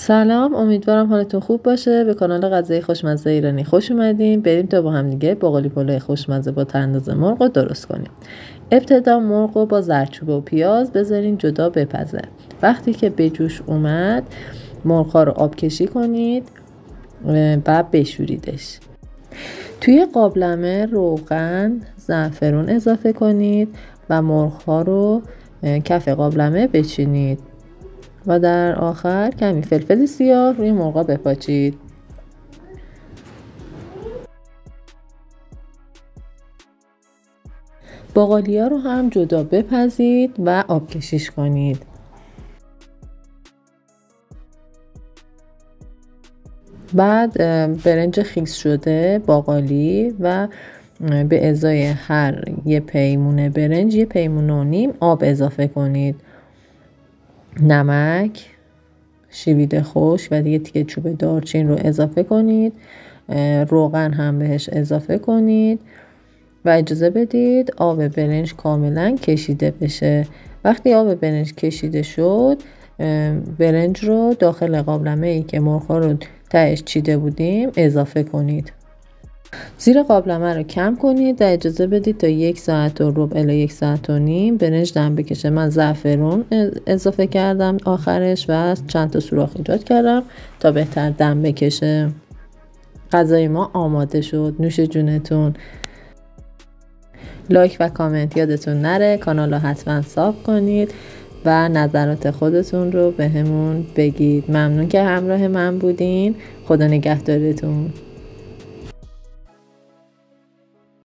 سلام، امیدوارم حالتون خوب باشه. به کانال غذای خوشمزه ایرانی خوش اومدین. بریم تا با هم دیگه باقالی پلو خوشمزه با طناز مرغ رو درست کنیم. ابتدا مرغ رو با زردچوبه و پیاز بذارین جدا بپزه. وقتی که به جوش اومد مرغ‌ها رو آب کشی کنید و بشوریدش. توی قابلمه روغن، زعفرون اضافه کنید و مرغ‌ها رو کف قابلمه بچینید و در آخر کمی فلفل سیاه روی مرغا بپاچید. باقالیا رو هم جدا بپزید و آب کشیش کنید. بعد برنج خیس شده، باقالی و به ازای هر یه پیمونه برنج 1.5 پیمونه آب اضافه کنید. نمک، شیوید خشک و دیگه تیکه چوب دارچین رو اضافه کنید. روغن هم بهش اضافه کنید و اجازه بدید آب برنج کاملا کشیده بشه. وقتی آب برنج کشیده شد برنج رو داخل قابلمه ای که مرغ‌ها رو تهش چیده بودیم اضافه کنید. زیر قابلمه رو کم کنید و اجازه بدید تا 1 ساعت و ربع الی 1 ساعت و نیم برنج دم بکشه. من زعفرون اضافه کردم آخرش و چند تا سوراخ ایجاد کردم تا بهتر دم بکشه. غذای ما آماده شد. نوش جونتون. لایک و کامنت یادتون نره. کانال رو حتما ساب کنید و نظرات خودتون رو به همون بگید. ممنون که همراه من بودین. خدا نگهدارتون.